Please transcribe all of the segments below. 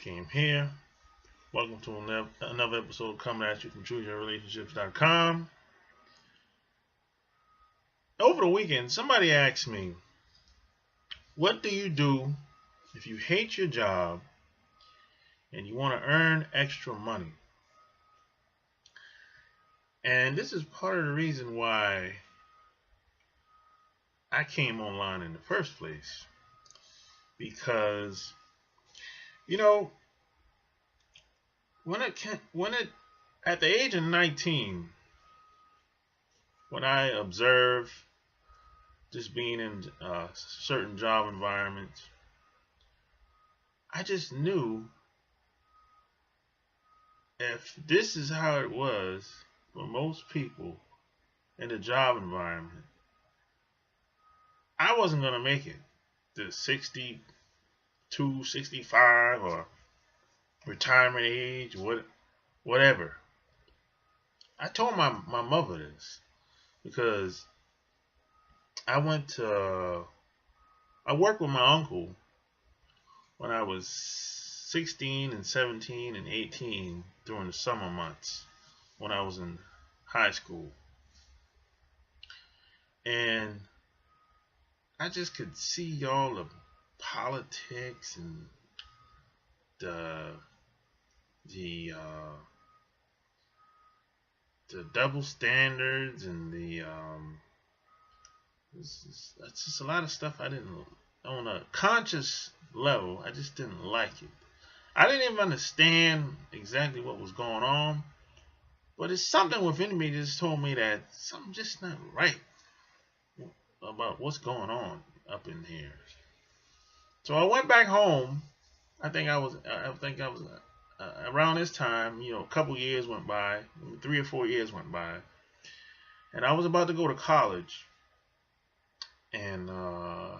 Came here. Welcome to another episode coming at you from ChooseYourRelationships.com. Over the weekend, somebody asked me, what do you do if you hate your job and you want to earn extra money? And this is part of the reason why I came online in the first place. Because, you know, at the age of 19, when I observed just being in certain job environments, I just knew if this is how it was for most people in the job environment, I wasn't going to make it to 62, 65, or retirement age, whatever. I told my mother this because I worked with my uncle when I was 16 and 17 and 18 during the summer months when I was in high school. And I just could see all the politics and the double standards and it's just a lot of stuff I didn't, on a conscious level, I just didn't like it. I didn't even understand exactly what was going on, but it's something within me that just told me that something just not right about what's going on up in here. So I went back home. I think I was around this time, a couple years went by, 3 or 4 years went by, and I was about to go to college. And I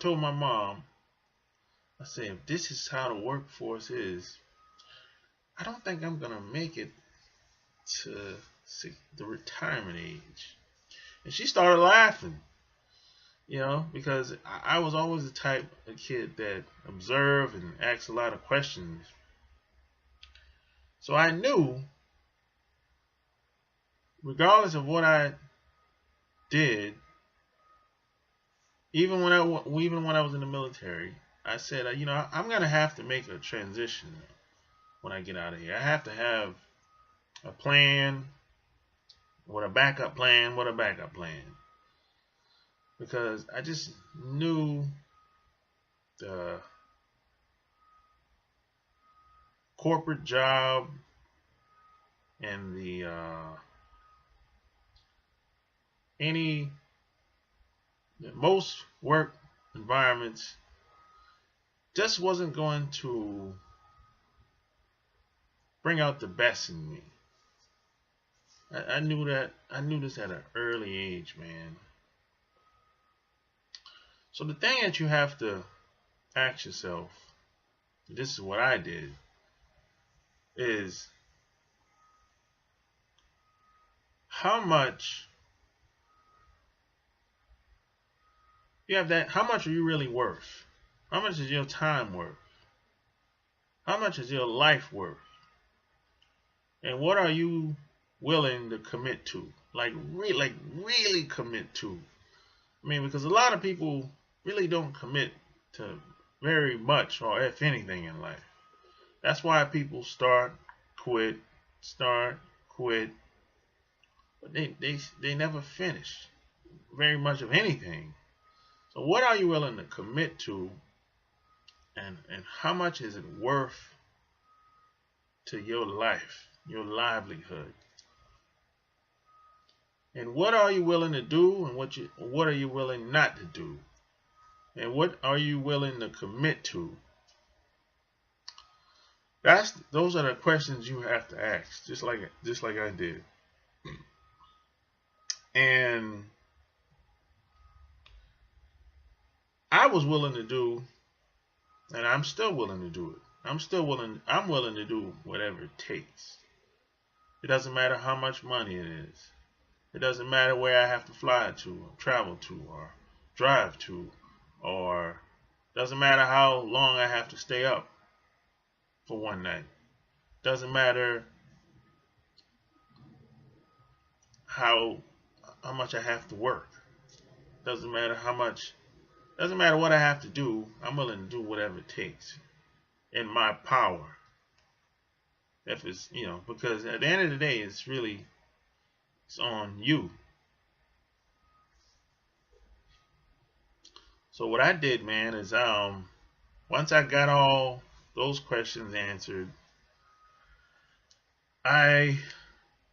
told my mom, I said, if this is how the workforce is, I don't think I'm going to make it to the retirement age. And she started laughing, because I was always the type of kid that observed and asked a lot of questions. So I knew, regardless of what I did, even when I was in the military, I said, I'm gonna have to make a transition when I get out of here. I have to have a plan, a backup plan, because I just knew the corporate job and the most work environments just wasn't going to bring out the best in me. I knew this at an early age, man. So the thing that you have to ask yourself, this is what I did, is how much how much are you really worth? How much is your time worth? How much is your life worth? And what are you willing to commit to? Like really commit to. I mean, because a lot of people really don't commit to very much, or if anything, in life. That's why people start, quit, but they never finish very much of anything. So what are you willing to commit to, and how much is it worth to your life, your livelihood? And what are you willing to do, and what are you willing not to do? And what are you willing to commit to? Those are the questions you have to ask, just like I did. And I was willing to do, and I'm still willing to do it. I'm willing to do whatever it takes. It doesn't matter how much money it is. It doesn't matter where I have to fly to, or travel to, or drive to, or doesn't matter how long I have to stay up. for one night. Doesn't matter how much I have to work. Doesn't matter how much. Doesn't matter what I have to do. I'm willing to do whatever it takes in my power. If it's, because at the end of the day, it's on you. So what I did, man, is once I got all those questions answered, I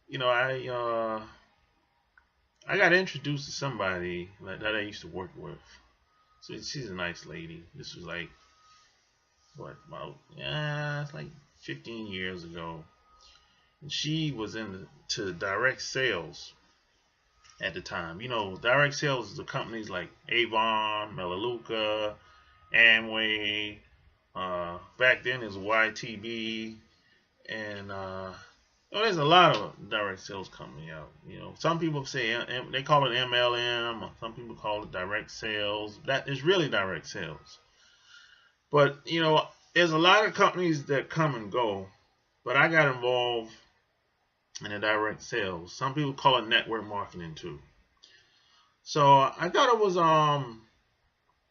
you know I got introduced to somebody that I used to work with. So she's a nice lady. This was like it's like 15 years ago. And she was into direct sales at the time. Direct sales is the companies like Avon, Melaleuca, Amway. Back then it was YTB, and there's a lot of direct sales coming out. Some people say they call it MLM. Some people call it direct sales. That is really direct sales. But there's a lot of companies that come and go. But I got involved in the direct sales. Some people call it network marketing too. So I thought it was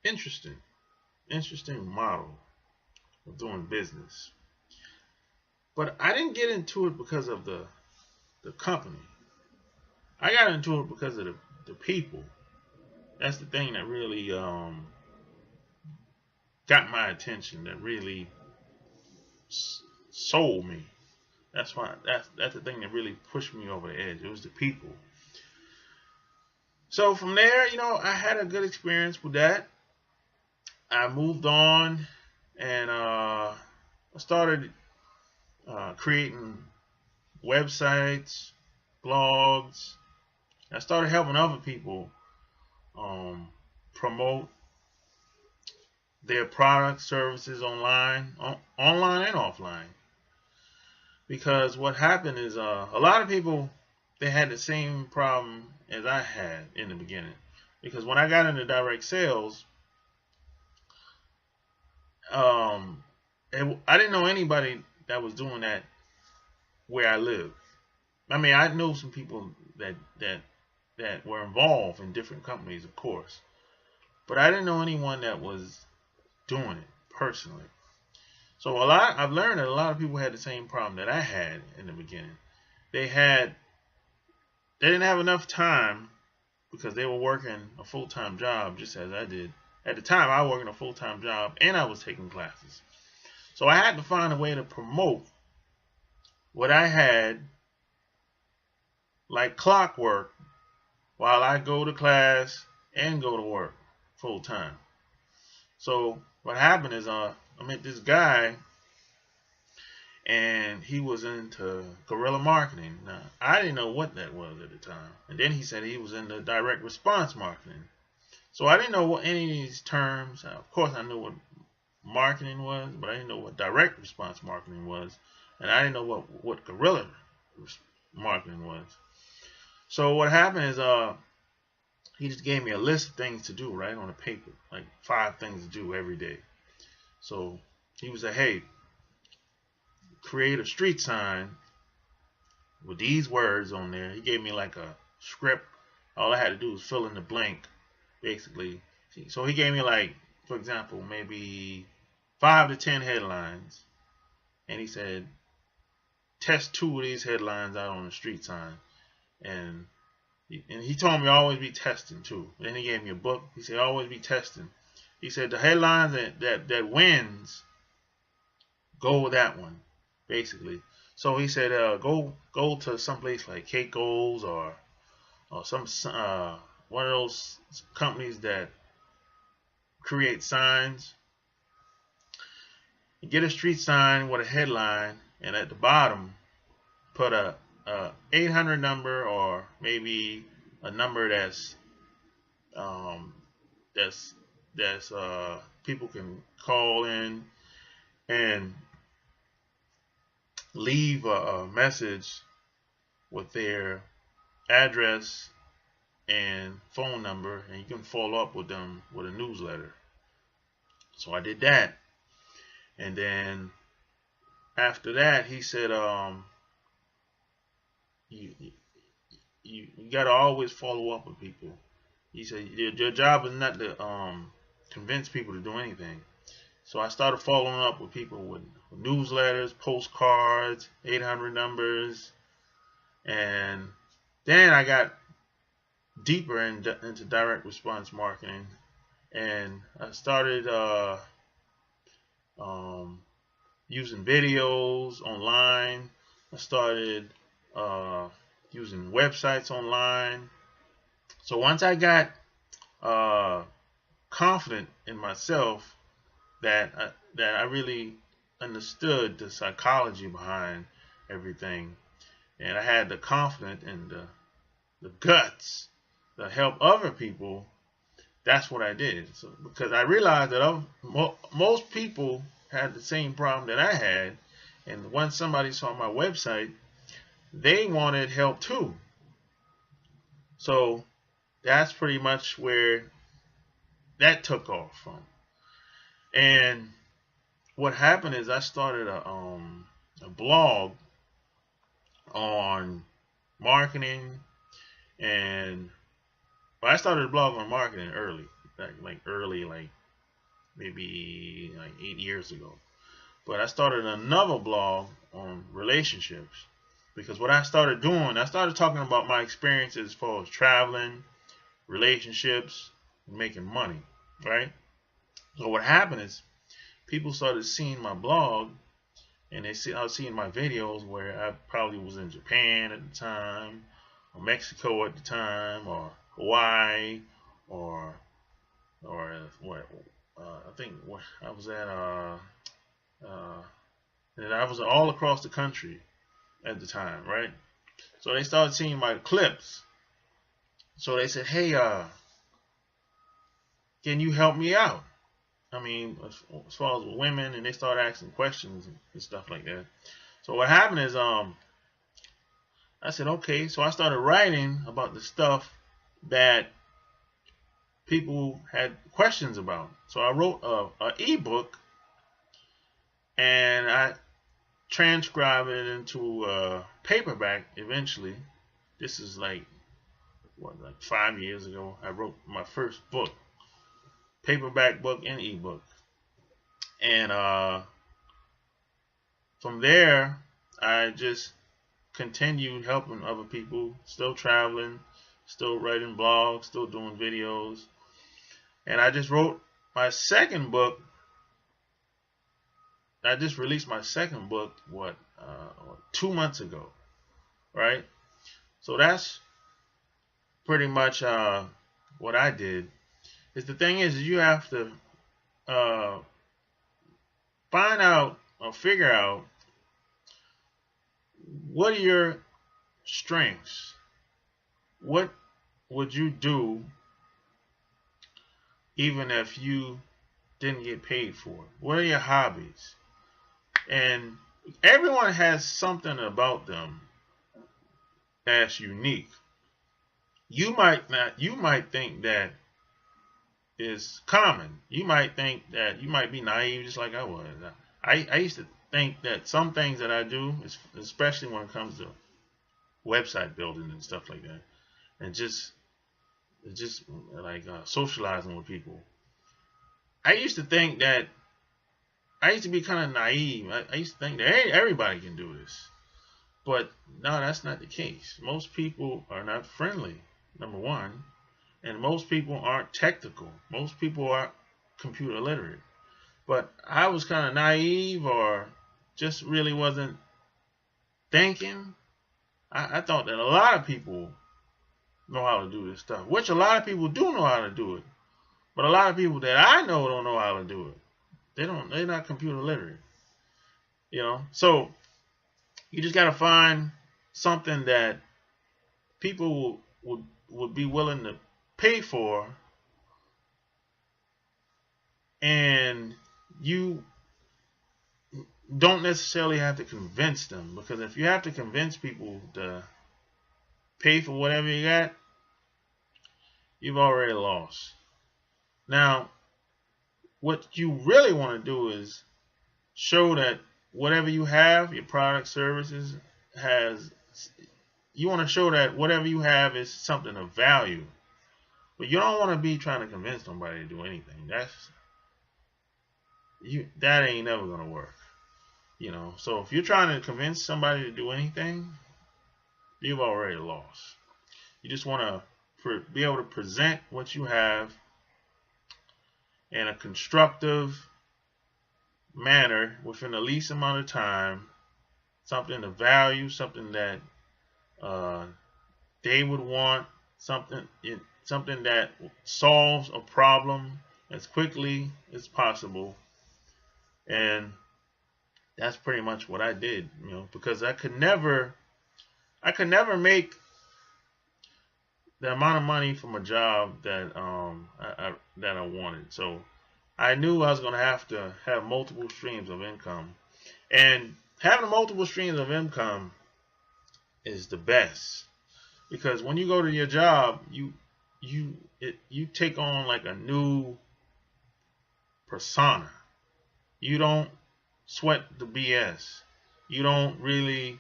interesting model of doing business. But I didn't get into it because of the company. I got into it because of the people. That's the thing that really got my attention. That really sold me. That's the thing that really pushed me over the edge. It was the people. So from there, I had a good experience with that. I moved on, and I started creating websites, blogs. I started helping other people promote their products, services online and offline. Because what happened is a lot of people, they had the same problem as I had in the beginning. Because when I got into direct sales, I didn't know anybody that was doing that where I live. I mean, I know some people that were involved in different companies, of course, but I didn't know anyone that was doing it personally. So I've learned that a lot of people had the same problem that I had in the beginning. They didn't have enough time because they were working a full-time job just as I did. At the time, I was working a full-time job and I was taking classes. So I had to find a way to promote what I had like clockwork while I go to class and go to work full-time. So what happened is I met this guy, and he was into guerrilla marketing. Now, I didn't know what that was at the time. And then he said he was into direct response marketing. So I didn't know what any of these terms. Of course, I knew what marketing was, but I didn't know what direct response marketing was, and I didn't know what guerrilla marketing was. So what happened is he just gave me a list of things to do right on a paper, like 5 things to do every day. So he was like, hey, create a street sign with these words on there. He gave me like a script. All I had to do was fill in the blank, basically. So he gave me, like, for example, maybe 5 to 10 headlines. And he said, test 2 of these headlines out on the street sign. And he told me always be testing too. Then he gave me a book. He said always be testing. He said the headlines that wins, go with that one, basically. So he said go to some place like Keiko's or some one of those companies that create signs. Get a street sign with a headline, and at the bottom put a 800 number, or maybe a number that's people can call in and leave a message with their address and phone number, and you can follow up with them with a newsletter. So I did that, and then after that, he said, you, you got to always follow up with people. He said, your job is not to convince people to do anything. So I started following up with people with newsletters, postcards, 800 numbers, and then I got deeper into direct response marketing, and I started um, using videos online. I started using websites online. So once I got confident in myself that I really understood the psychology behind everything, and I had the confidence and the guts to help other people, that's what I did. So because I realized that most people had the same problem that I had, and once somebody saw my website, they wanted help too. So that's pretty much where that took off from. And what happened is I started a blog on marketing, and well, I started a blog on marketing early, like maybe like 8 years ago. But I started another blog on relationships, because what I started doing, I started talking about my experiences as far as traveling, relationships, and making money, right? So what happened is people started seeing my blog, and I was seeing my videos where I probably was in Japan at the time, or Mexico at the time, or Hawaii, or what? I think I was at and I was all across the country at the time, right? So they started seeing my clips. So they said, "Hey, can you help me out?" I mean, as far as women, and they started asking questions and stuff like that. So what happened is, I said, okay. So I started writing about the stuff that people had questions about. So I wrote a ebook, and I transcribed it into paperback eventually. This is like 5 years ago. I wrote my first book, paperback book and ebook, and from there I just continued helping other people, still traveling, still writing blogs, still doing videos, and I just wrote my second book. I just released my second book 2 months ago, right? So that's pretty much what I did. Is the thing is you have to uh, find out or figure out what are your strengths. What would you do even if you didn't get paid for it? What are your hobbies? And everyone has something about them that's unique. You might think that is common. You might think that you might be naive, just like I was. I used to think that some things that I do, especially when it comes to website building and stuff like that, and just like socializing with people, I used to think that I used to be kind of naive. I used to think that, hey, everybody can do this. But no, that's not the case. Most people are not friendly, number one, and most people aren't technical. Most people aren't computer literate. But I was kind of naive, or just really wasn't thinking. I thought that a lot of people know how to do this stuff, which a lot of people do know how to do it. But a lot of people that I know don't know how to do it. They're not computer literate. So you just gotta find something that people would be willing to pay for, and you don't necessarily have to convince them, because if you have to convince people to pay for whatever you got, you've already lost. Now, what you really want to do is show that whatever you have, your product, services, has, you want to show that whatever you have is something of value. But you don't want to be trying to convince somebody to do anything. That ain't never gonna work. So if you're trying to convince somebody to do anything, you've already lost. You just want to be able to present what you have in a constructive manner within the least amount of time, something of value, something that they would want, something that solves a problem as quickly as possible. And that's pretty much what I did, because I could never make the amount of money from a job that I wanted. So I knew I was going to have multiple streams of income, and having multiple streams of income is the best, because when you go to your job, you take on like a new persona. You don't sweat the BS. You don't really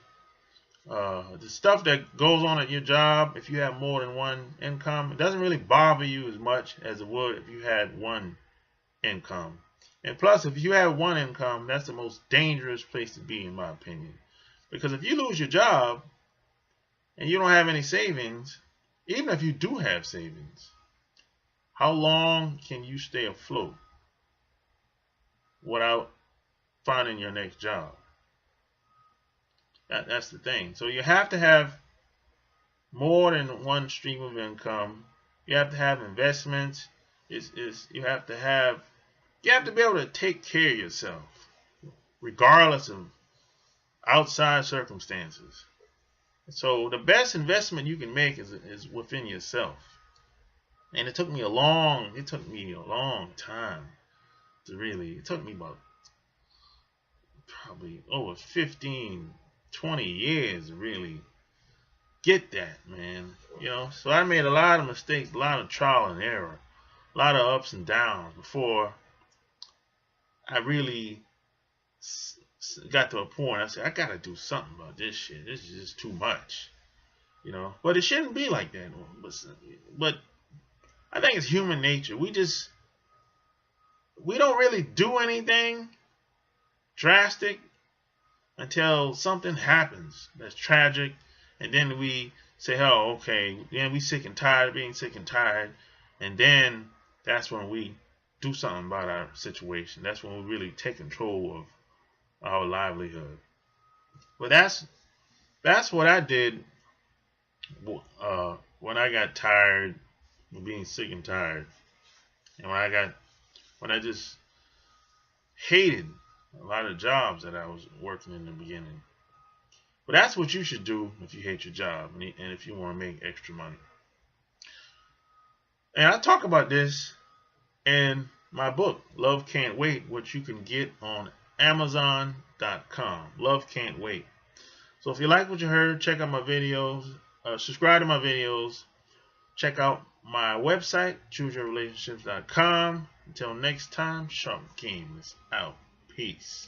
the stuff that goes on at your job. If you have more than one income, it doesn't really bother you as much as it would if you had one income. And plus, if you have one income, that's the most dangerous place to be, in my opinion, because if you lose your job and you don't have any savings, even if you do have savings, how long can you stay afloat without finding your next job? That's the thing. So you have to have more than one stream of income. You have to have investments. You have to be able to take care of yourself, regardless of outside circumstances. So the best investment you can make is within yourself. And it took me a long time to really. It took me about probably over 15, 20 years to really get that, man. So I made a lot of mistakes, a lot of trial and error, a lot of ups and downs before I really got to a point. I said, I gotta do something about this shit. This is just too much, But it shouldn't be like that. But I think it's human nature. We don't really do anything drastic until something happens that's tragic, and then we say, oh, okay, then we sick and tired of being sick and tired, and then that's when we do something about our situation. That's when we really take control of our livelihood. But that's what I did when I got tired of being sick and tired, and when I just hated a lot of jobs that I was working in the beginning. But that's what you should do if you hate your job and if you want to make extra money. And I talk about this in my book, Love Can't Wait, which you can get on Amazon.com. Love Can't Wait. So if you like what you heard, check out my videos, subscribe to my videos, check out my website, chooseyourrelationships.com. Until next time, Sharp Game is out. Peace.